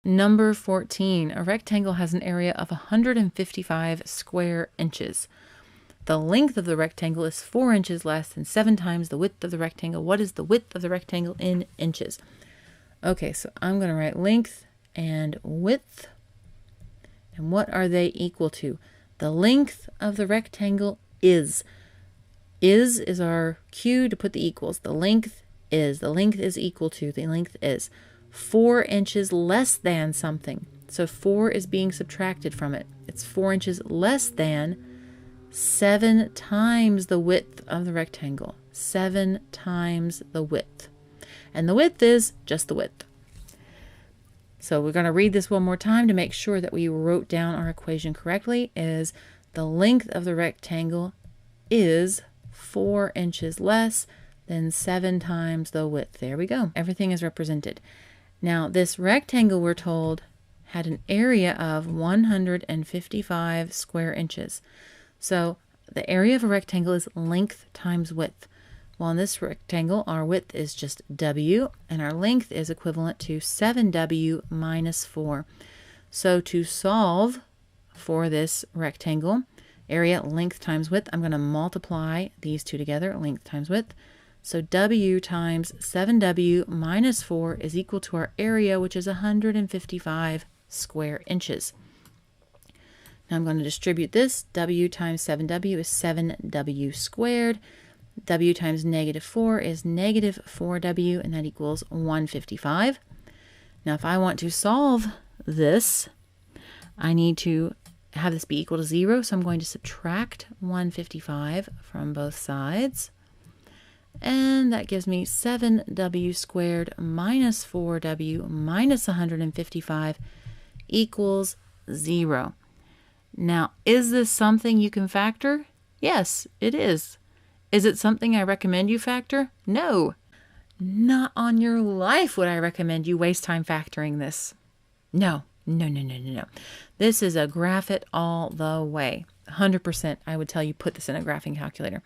Number 14, a rectangle has an area of 155 square inches. The length of the rectangle is 4 inches less than 7 times the width of the rectangle. What is the width of the rectangle in inches? Okay, so I'm going to write length and width. And what are they equal to? The length of the rectangle is our cue to put the equals. The length is equal to, the length is 4 inches less than something. So 4 is being subtracted from it. It's 4 inches less than 7 times the width of the rectangle. 7 times the width. And the width is just the width. So we're going to read this one more time to make sure that we wrote down our equation correctly. Is the length of the rectangle is 4 inches less than 7 times the width. There we go. Everything is represented. Now this rectangle, we're told, had an area of 155 square inches. So the area of a rectangle is length times width. Well, in this rectangle, our width is just W, and our length is equivalent to 7W minus 4. So to solve for this rectangle, area, length times width, I'm going to multiply these two together, length times width. So W times 7W minus 4 is equal to our area, which is 155 square inches. Now I'm going to distribute this. W times 7W is 7W squared. W times negative 4 is negative 4W, and that equals 155. Now if I want to solve this, I need to have this be equal to 0, so I'm going to subtract 155 from both sides. And that gives me 7W squared minus 4W minus 155 equals 0. Now, is this something you can factor? Yes, it is. Is it something I recommend you factor? No. Not on your life would I recommend you waste time factoring this. No. This is a graph it all the way. 100% I would tell you put this in a graphing calculator.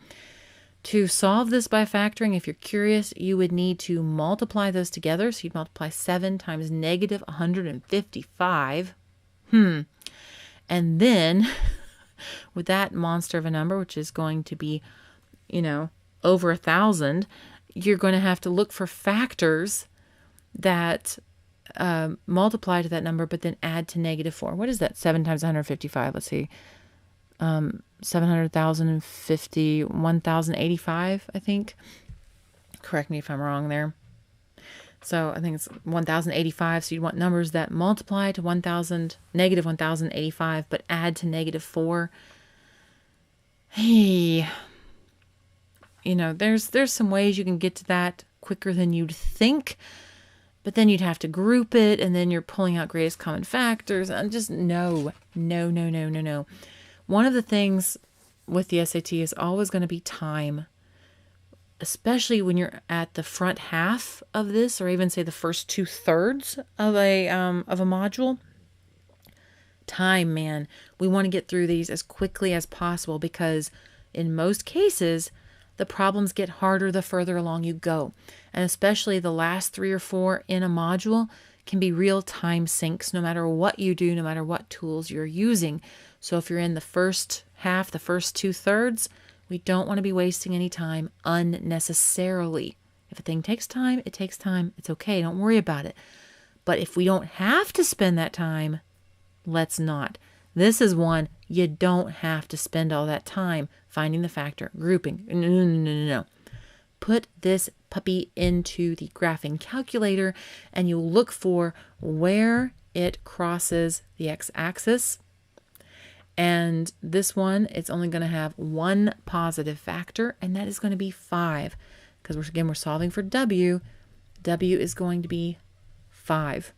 To solve this by factoring, if you're curious, you would need to multiply those together. So you'd multiply 7 times negative 155. And then with that monster of a number, which is going to be, over 1,000, you're going to have to look for factors that multiply to that number, but then add to negative 4. What is that? 7 times 155. Let's see. 700,050, 1,085, I think. Correct me if I'm wrong there. So I think it's 1,085. So you want numbers that multiply to negative 1,085, but add to negative 4. Hey, there's some ways you can get to that quicker than you'd think, but then you'd have to group it, and then you're pulling out greatest common factors. And just no. One of the things with the SAT is always going to be time, especially when you're at the front half of this, or even say the first 2/3 of a module. Time, man. We want to get through these as quickly as possible, because in most cases, the problems get harder the further along you go. And especially the last 3 or 4 in a module can be real time sinks, no matter what you do, no matter what tools you're using. So if you're in the first half, the first 2/3, we don't want to be wasting any time unnecessarily. If a thing takes time, it takes time. It's okay. Don't worry about it. But if we don't have to spend that time, let's not. This is one you don't have to spend all that time finding the factor, grouping. No. Put this puppy into the graphing calculator, and you'll look for where it crosses the x-axis. And this one, it's only going to have one positive factor, and that is going to be 5. Because we're solving for W. W is going to be 5.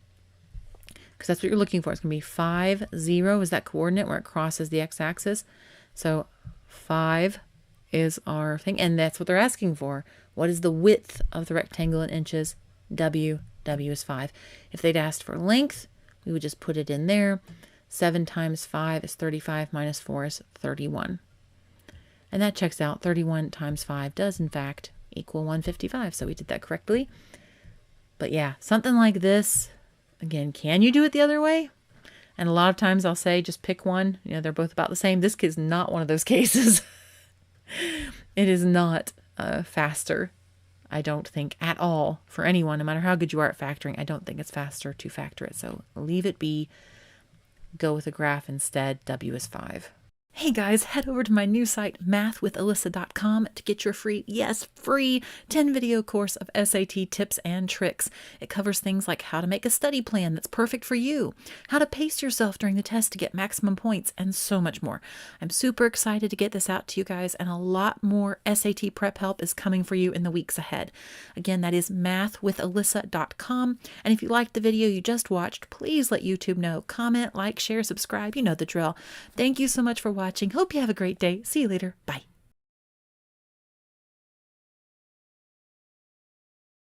Because that's what you're looking for. It's going to be 5, 0 is that coordinate where it crosses the x-axis. So 5 is our thing, and that's what they're asking for. What is the width of the rectangle in inches? W is 5. If they'd asked for length, we would just put it in there. 7 times 5 is 35 minus 4 is 31. And that checks out. 31 times 5 does, in fact, equal 155. So we did that correctly. But yeah, something like this, Again, can you do it the other way? And a lot of times I'll say, just pick one. You know, they're both about the same. This is not one of those cases. It is not faster, I don't think, at all for anyone, no matter how good you are at factoring. I don't think it's faster to factor it. So leave it be. Go with a graph instead. W is 5. Hey guys, head over to my new site, mathwithalyssa.com, to get your free, yes, free 10-video course of SAT tips and tricks. It covers things like how to make a study plan that's perfect for you, how to pace yourself during the test to get maximum points, and so much more. I'm super excited to get this out to you guys, and a lot more SAT prep help is coming for you in the weeks ahead. Again, that is mathwithalyssa.com. And if you liked the video you just watched, please let YouTube know. Comment, like, share, subscribe. You know the drill. Thank you so much for watching. Hope you have a great day. See you later. Bye.